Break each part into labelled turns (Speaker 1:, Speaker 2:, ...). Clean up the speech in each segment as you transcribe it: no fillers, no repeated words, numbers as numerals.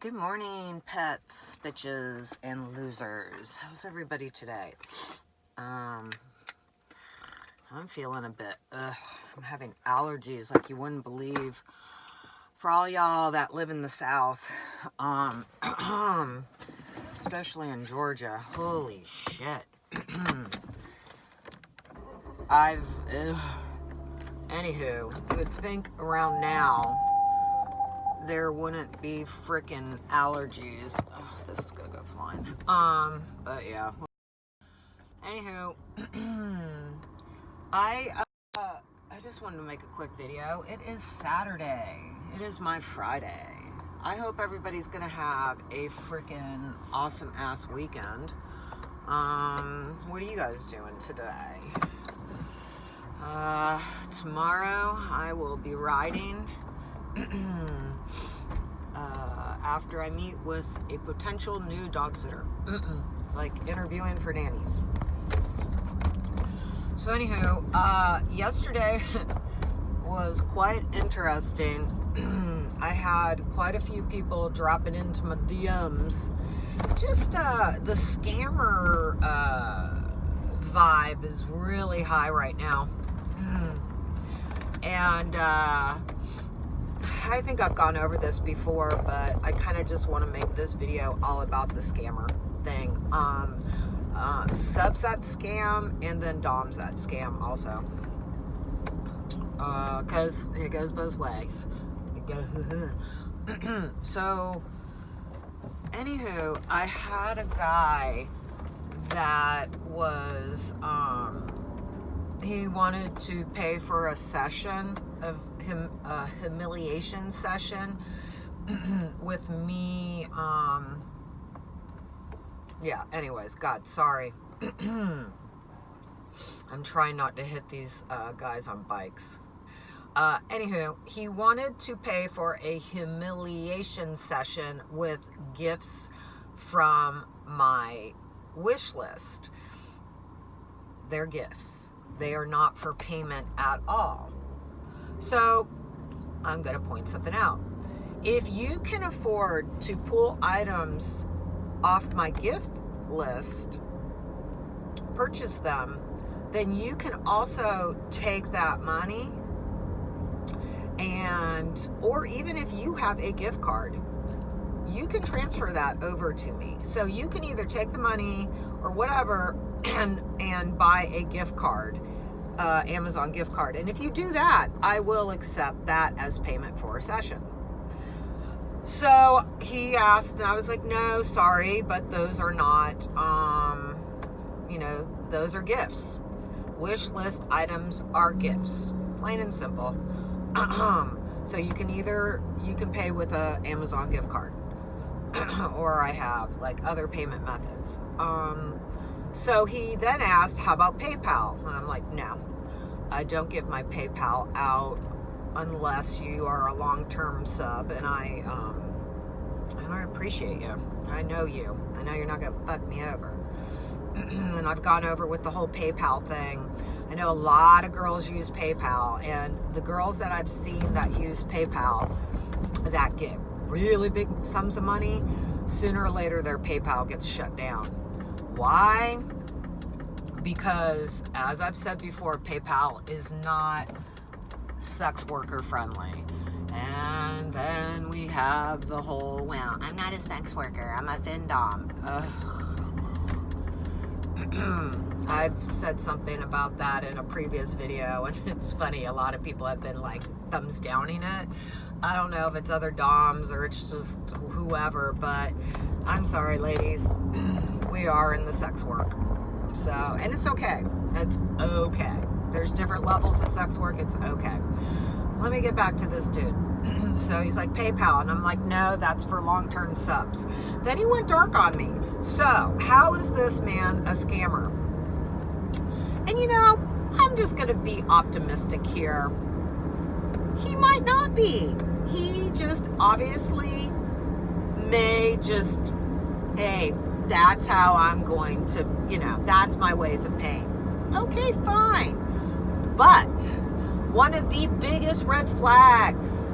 Speaker 1: Good morning, pets, bitches, and losers. How's everybody today? I'm feeling a bit, I'm having allergies like you wouldn't believe. For all y'all that live in the South, especially in Georgia, holy shit. Anywho, you would think around now there wouldn't be frickin' allergies. Oh, this is gonna go flying. But yeah. Anywho, I just wanted to make a quick video. It is Saturday. It is my Friday. I hope everybody's gonna have a frickin' awesome ass weekend. What are you guys doing today? Tomorrow I will be riding. After I meet with a potential new dog sitter. It's like interviewing for nannies. So anywho, yesterday was quite interesting. I had quite a few people dropping into my DMs. Just the scammer vibe is really high right now. And I think I've gone over this before, but I kind of just want to make this video all about the scammer thing. Subs that scam, and then doms that scam also. Because it goes both ways. So, anywho, I had a guy that was, he wanted to pay for a session of him, a humiliation session with me. Yeah, anyways, God, sorry. I'm trying not to hit these guys on bikes. Anywho, he wanted to pay for a humiliation session with gifts from my wish list. They're gifts. They are not for payment at all. So, I'm going to point something out. If you can afford to pull items off my gift list, purchase them, then you can also take that money or even if you have a gift card, you can transfer that over to me. So you can either take the money or whatever and buy a gift card. Amazon gift card. And if you do that, I will accept that as payment for a session. So he asked, and I was like, no, sorry, but those are not, those are gifts. Wish list items are gifts. Plain and simple. So you can pay with a Amazon gift card. Or I have like other payment methods. So he then asked, how about PayPal? And I'm like, no, I don't give my PayPal out unless you are a long-term sub, and I appreciate you. I know you. I know you're not going to fuck me over. And I've gone over with the whole PayPal thing. I know a lot of girls use PayPal, and the girls that I've seen that use PayPal that get really big sums of money, sooner or later their PayPal gets shut down. Why? Because, as I've said before, PayPal is not sex worker friendly. And then we have the whole, well, I'm not a sex worker, I'm a Findom. I've said something about that in a previous video, and it's funny, a lot of people have been like thumbs downing it. I don't know if it's other doms or it's just whoever, but I'm sorry, ladies. We are in the sex work. So, and it's okay. It's okay. There's different levels of sex work. It's okay. Let me get back to this dude. So he's like, PayPal. And I'm like, no, that's for long-term subs. Then he went dark on me. So, how is this man a scammer? And I'm just going to be optimistic here. He might not be. He just obviously may just, hey, that's how I'm going to, that's my ways of paying. Okay, fine. But one of the biggest red flags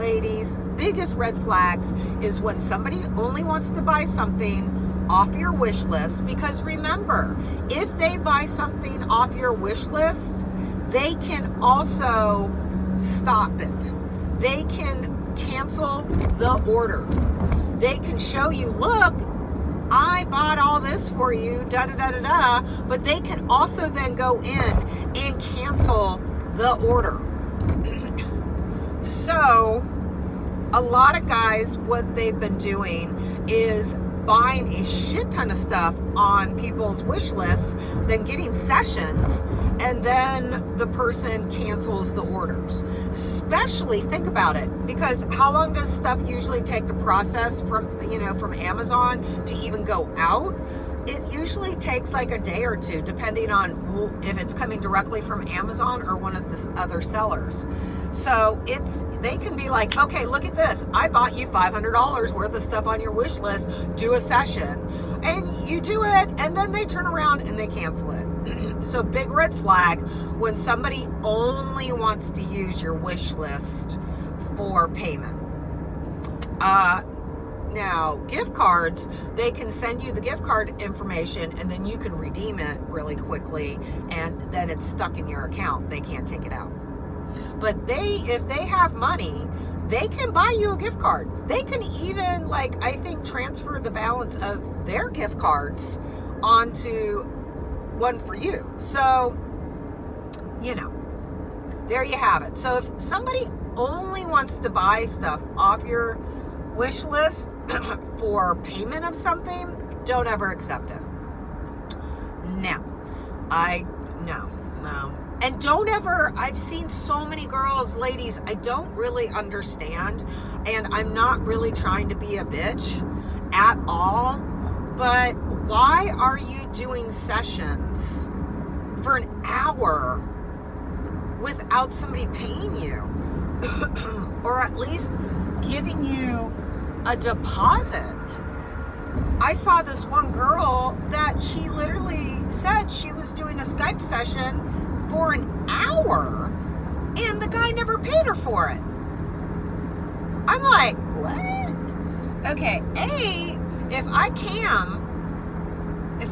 Speaker 1: ladies, biggest red flags is when somebody only wants to buy something off your wish list. Because remember, if they buy something off your wish list, they can also stop it. They can cancel the order. They can show you, look, I bought all this for you, da da da da da, but they can also then go in and cancel the order. So a lot of guys, what they've been doing is buying a shit ton of stuff on people's wish lists, then getting sessions, and then the person cancels the orders. Especially, think about it, because how long does stuff usually take to process from Amazon to even go out? It usually takes like a day or two, depending on if it's coming directly from Amazon or one of the other sellers. So they can be like, okay, look at this. I bought you $500 worth of stuff on your wish list. Do a session. And you do it, and then they turn around and they cancel it. So big red flag when somebody only wants to use your wish list for payment. Now, gift cards, they can send you the gift card information and then you can redeem it really quickly, and then it's stuck in your account. They can't take it out. But if they have money, they can buy you a gift card. They can even, I think, transfer the balance of their gift cards onto one for you. So, there you have it. So if somebody only wants to buy stuff off your wish list for payment of something, don't ever accept it. No. And don't ever, I've seen so many girls, ladies, I don't really understand, and I'm not really trying to be a bitch at all, but why are you doing sessions for an hour without somebody paying you? Or at least giving you a deposit. I saw this one girl that she literally said she was doing a Skype session for an hour and the guy never paid her for it. I'm like, what? Okay, if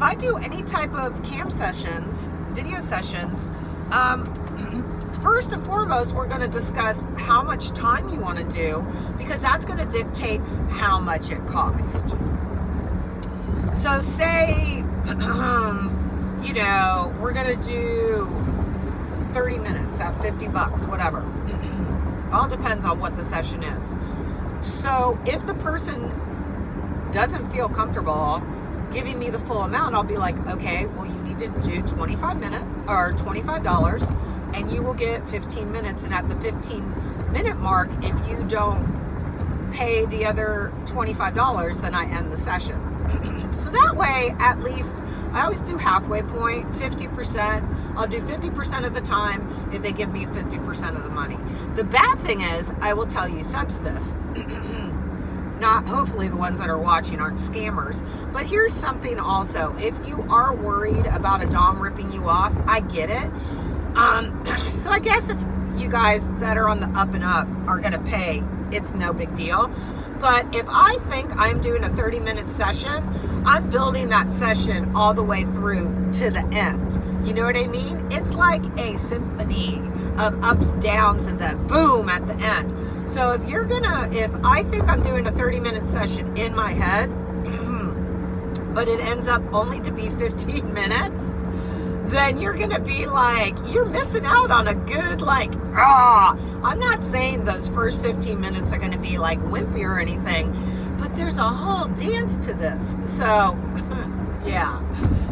Speaker 1: I do any type of cam sessions, video sessions, first and foremost, we're going to discuss how much time you want to do, because that's going to dictate how much it costs. So say, we're going to do 30 minutes at $50, whatever. All depends on what the session is. So if the person doesn't feel comfortable giving me the full amount, I'll be like, okay, well, you need to do $25, and you will get 15 minutes. And at the 15-minute mark, if you don't pay the other $25, then I end the session. So that way, at least, I always do halfway point, 50%. I'll do 50% of the time if they give me 50% of the money. The bad thing is, I will tell you subs this. Not, hopefully the ones that are watching aren't scammers. But here's something also. If you are worried about a dom ripping you off, I get it. So I guess if you guys that are on the up and up are going to pay, it's no big deal. But if I think I'm doing a 30-minute session, I'm building that session all the way through to the end. You know what I mean? It's like a symphony of ups, downs, and then boom at the end. So if I think I'm doing a 30-minute session in my head, but it ends up only to be 15 minutes, then you're going to be like, you're missing out on a good, I'm not saying those first 15 minutes are going to be like wimpy or anything, but there's a whole dance to this. So, yeah.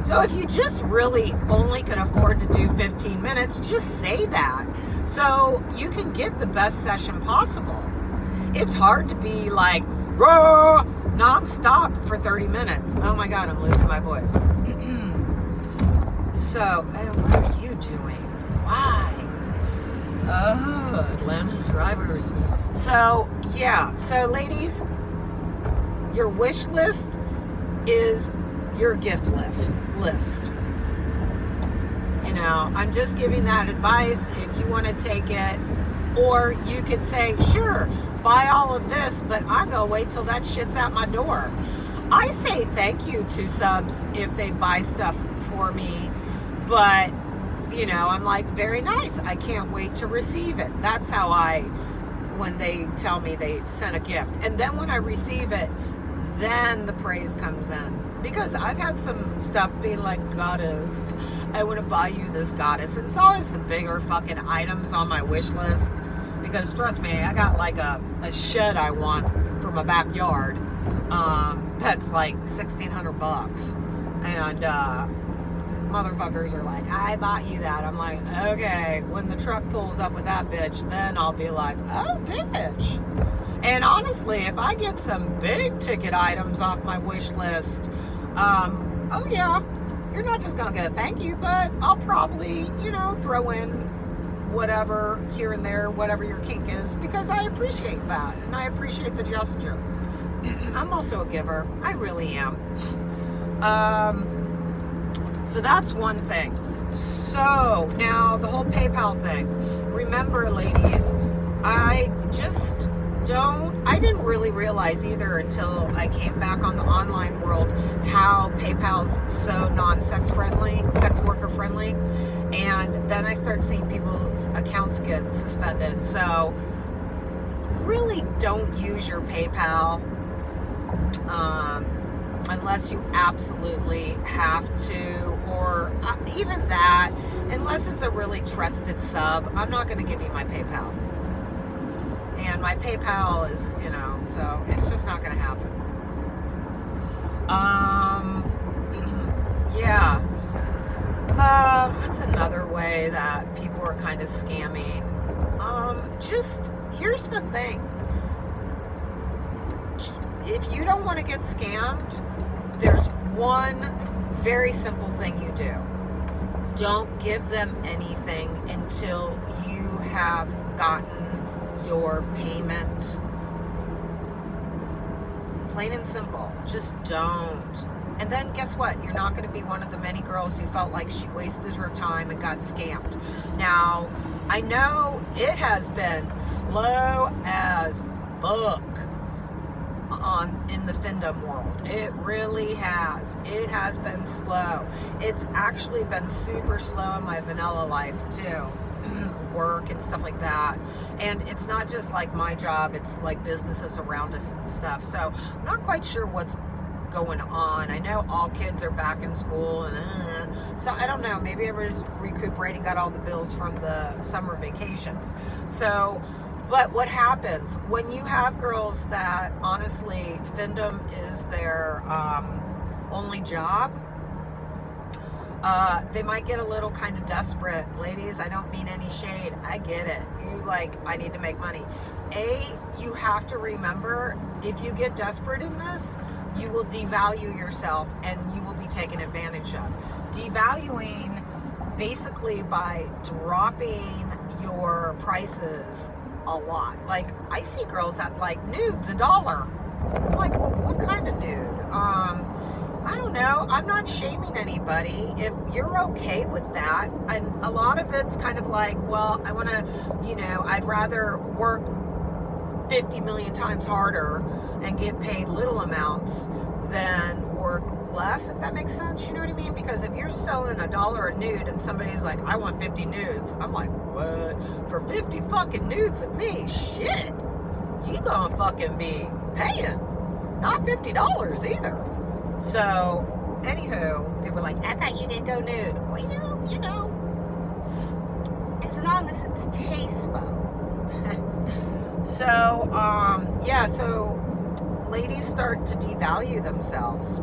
Speaker 1: So if you just really only can afford to do 15 minutes, just say that. So you can get the best session possible. It's hard to be like, raw, non-stop for 30 minutes. Oh my God, I'm losing my voice. So, what are you doing? Why? Oh, Atlanta drivers. So, yeah. So, ladies, your wish list is your gift list. I'm just giving that advice if you want to take it. Or you could say, sure, buy all of this, but I'm going to wait till that shit's at my door. I say thank you to subs if they buy stuff for me, but, you know, I'm like, very nice. I can't wait to receive it. That's how when they tell me they sent a gift. And then when I receive it, then the praise comes in. Because I've had some stuff being like, goddess, I want to buy you this, goddess. And it's always the bigger fucking items on my wish list. Because trust me, I got like a shed I want for my backyard. That's like $1,600. And motherfuckers are like, I bought you that. I'm like, okay, when the truck pulls up with that bitch, then I'll be like, oh, bitch. And honestly, if I get some big ticket items off my wish list, oh yeah, you're not just gonna get a thank you, but I'll probably, you know, throw in whatever here and there, whatever your kink is, because I appreciate that, and I appreciate the gesture. I'm also a giver. I really am. So that's one thing. So now the whole PayPal thing. Remember, ladies, I didn't really realize either until I came back on the online world how PayPal's so non-sex friendly, sex worker friendly. And then I started seeing people's accounts get suspended. So really don't use your PayPal unless you absolutely have to, or even that, unless it's a really trusted sub. I'm not going to give you my PayPal. And my PayPal is, you know, so it's just not going to happen. Yeah. What's another way that people are kind of scamming? Here's the thing. If you don't want to get scammed, there's one very simple thing you do. Don't give them anything until you have gotten your payment. Plain and simple. Just don't. And then guess what? You're not going to be one of the many girls who felt like she wasted her time and got scammed. Now, I know it has been slow as fuck in the Findom world. It really has. It has been slow. It's actually been super slow in my vanilla life too. Work and stuff like that. And it's not just like my job, it's like businesses around us and stuff. So I'm not quite sure what's going on. I know all kids are back in school and so I don't know, maybe everybody's recuperating, got all the bills from the summer vacations. So, but what happens when you have girls that honestly Findom is their only job? They might get a little kind of desperate. Ladies, I don't mean any shade. I get it. You like, I need to make money. You have to remember, if you get desperate in this, you will devalue yourself and you will be taken advantage of. Devaluing basically by dropping your prices a lot. Like, I see girls that like nudes $1. I'm like, well, what kind of nude? I don't know. I'm not shaming anybody. If you're okay with that, and a lot of it's kind of like, well, I want to, you know, I'd rather work 50 million times harder and get paid little amounts than work less, if that makes sense. You know what I mean? Because if you're selling $1 a nude and somebody's like, I want 50 nudes, I'm like, what? For 50 fucking nudes of me? Shit. You gonna fucking be paying. Not $50 either. So, anywho, people are like, I thought you didn't go nude. Well, you know, as long as it's tasteful. So, yeah, so ladies start to devalue themselves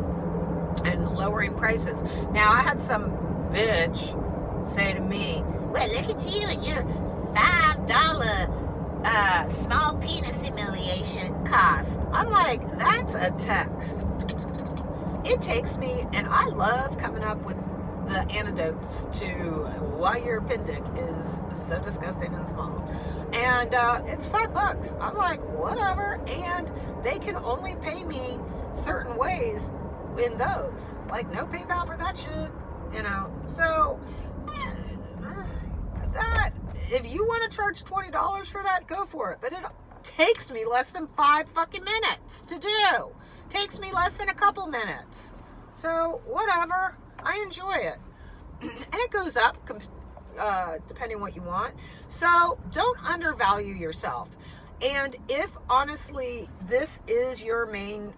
Speaker 1: and lowering prices. Now, I had some bitch say to me, well, look at you and your $5 small penis humiliation cost. I'm like, that's a text. It takes me, and I love coming up with the antidotes to why your appendix is so disgusting and small. And it's $5. I'm like, whatever. And they can only pay me certain ways in those. Like, no PayPal for that shit, you know. So, that, if you want to charge $20 for that, go for it. But takes me less than 5 fucking minutes to do. Takes me less than a couple minutes. So, whatever. I enjoy it. And it goes up depending what you want. So, don't undervalue yourself. And if, honestly, this is your main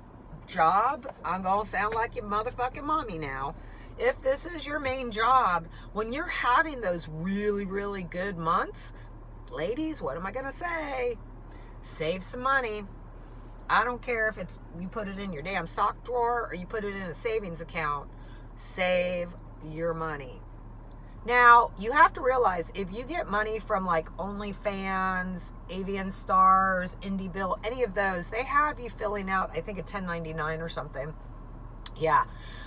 Speaker 1: job, I'm going to sound like your motherfucking mommy now. If this is your main job, when you're having those really, really good months, ladies, what am I going to say? Save some money. I don't care if it's you put it in your damn sock drawer or you put it in a savings account. Save your money. Now, you have to realize if you get money from like OnlyFans, Avian Stars, IndieBill, any of those, they have you filling out, I think, a 1099 or something. Yeah.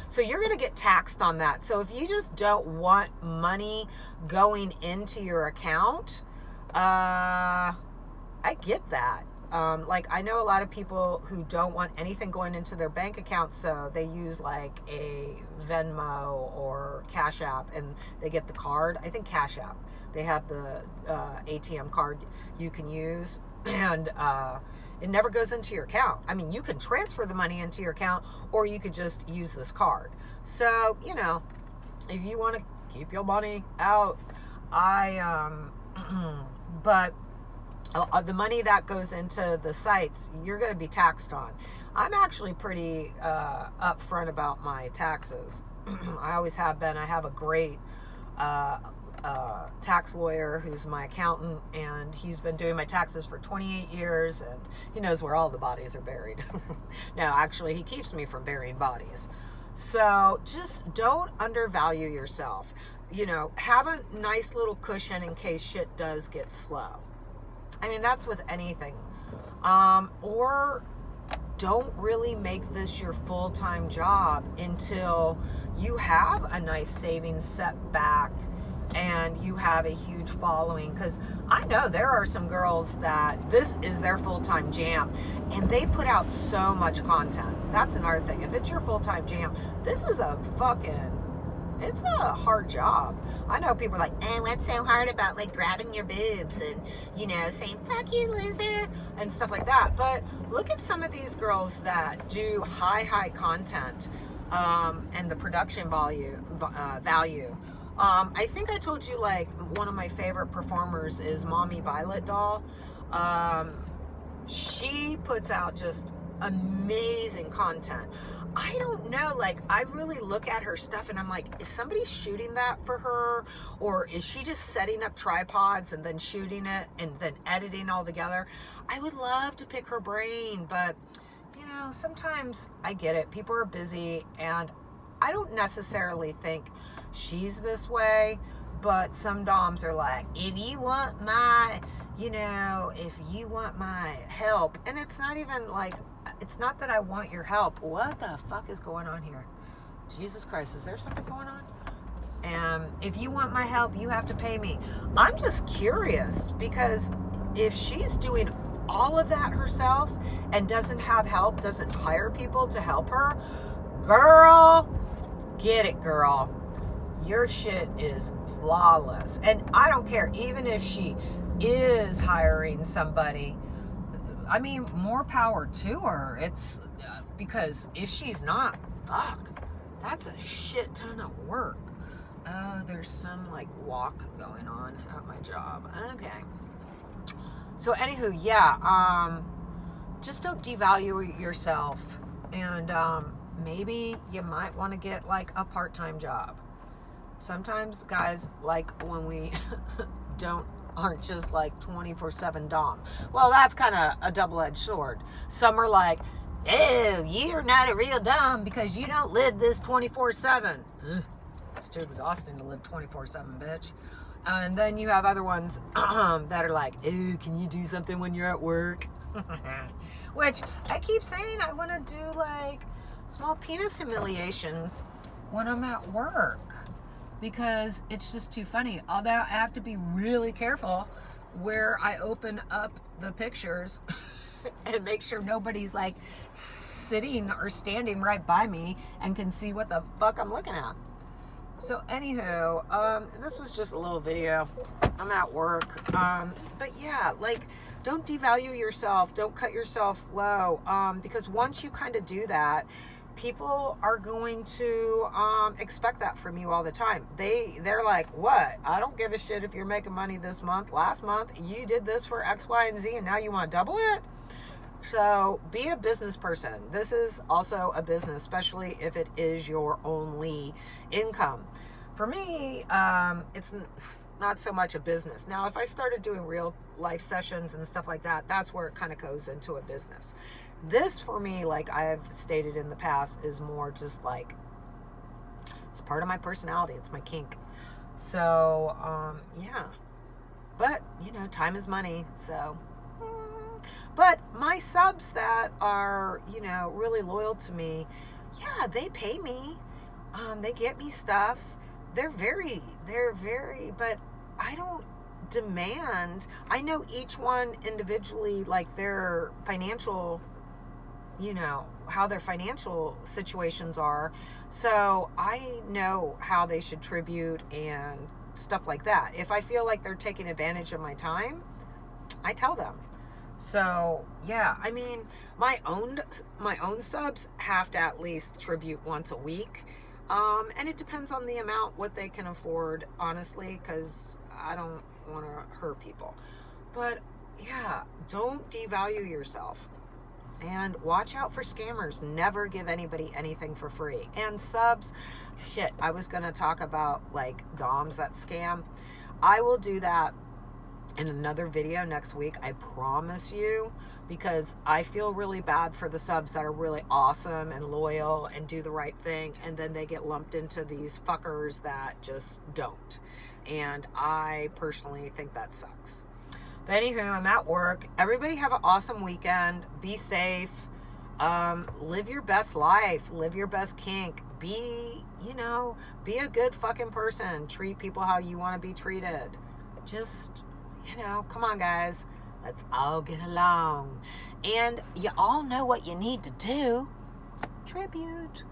Speaker 1: So you're going to get taxed on that. So if you just don't want money going into your account, I get that. Like, I know a lot of people who don't want anything going into their bank account, so they use like a Venmo or Cash App, and they get the card. I think Cash App. They have the ATM card you can use, and it never goes into your account. I mean, you can transfer the money into your account, or you could just use this card. So, you know, if you want to keep your money out, but the money that goes into the sites, you're going to be taxed on. I'm actually pretty upfront about my taxes. I always have been. I have a great tax lawyer who's my accountant, and he's been doing my taxes for 28 years, and he knows where all the bodies are buried. No, actually, he keeps me from burying bodies. So just don't undervalue yourself. You know, have a nice little cushion in case shit does get slow. I mean, that's with anything. Or don't really make this your full-time job until you have a nice savings set back and you have a huge following. Because I know there are some girls that this is their full-time jam, and they put out so much content. That's another thing. If it's your full-time jam, this is it's a hard job. I know people are like, what's so hard about like grabbing your boobs and, you know, saying, fuck you, loser, and stuff like that. But look at some of these girls that do high content and the production value. I think I told you, like, one of my favorite performers is Mommy Violet Doll. She puts out just amazing content. I don't know, like, I really look at her stuff and I'm like, is somebody shooting that for her? Or is she just setting up tripods and then shooting it and then editing all together? I would love to pick her brain, but, you know, sometimes I get it. People are busy, and I don't necessarily think she's this way, but some doms are like, if you want my help, and it's not even like, it's not that I want your help. What the fuck is going on here? Jesus Christ, is there something going on? And if you want my help, you have to pay me. I'm just curious, because if she's doing all of that herself and doesn't have help, doesn't hire people to help her, girl, get it, girl. Your shit is flawless. And I don't care, even if she is hiring somebody, I mean, more power to her. It's because if she's not, fuck, that's a shit ton of work. Oh, there's some like walk going on at my job. Okay. So anywho, yeah, just don't devalue yourself, and maybe you might want to get like a part-time job. Sometimes guys like when we aren't just like 24/7 dom. Well, that's kind of a double-edged sword. Some are like, oh, you're not a real dom because you don't live this 24/7. Ugh, it's too exhausting to live 24/7, bitch. And then you have other ones that are like, oh, can you do something when you're at work? Which I keep saying I want to do like small penis humiliations when I'm at work, because it's just too funny. Although I have to be really careful where I open up the pictures and make sure nobody's like sitting or standing right by me and can see what the fuck I'm looking at. So anywho, this was just a little video. I'm at work. But yeah, like, don't devalue yourself. Don't cut yourself low. Because once you kind of do that, people are going to expect that from you all the time. They're like, what? I don't give a shit if you're making money this month. Last month, you did this for X, Y, and Z, and now you want to double it? So be a business person. This is also a business, especially if it is your only income. For me, it's not so much a business. Now, if I started doing real life sessions and stuff like that, that's where it kind of goes into a business. This, for me, like I've stated in the past, is more just like, it's part of my personality. It's my kink. So, yeah. But, you know, time is money, so... But my subs that are, you know, really loyal to me, yeah, they pay me. They get me stuff. They're very, but I don't demand. I know each one individually, like their financial, you know, how their financial situations are. So I know how they should tribute and stuff like that. If I feel like they're taking advantage of my time, I tell them. So, yeah, I mean, my own subs have to at least tribute once a week. And it depends on the amount, what they can afford, honestly, because I don't want to hurt people. But, yeah, don't devalue yourself. And watch out for scammers. Never give anybody anything for free. And subs, shit, I was going to talk about, like, DOMs that scam. I will do that in another video next week, I promise you, because I feel really bad for the subs that are really awesome and loyal and do the right thing, and then they get lumped into these fuckers that just don't. And I personally think that sucks. But anywho, I'm at work. Everybody have an awesome weekend. Be safe. Live your best life. Live your best kink. Be a good fucking person. Treat people how you want to be treated. Just... you know, come on, guys. Let's all get along. And you all know what you need to do. Tribute.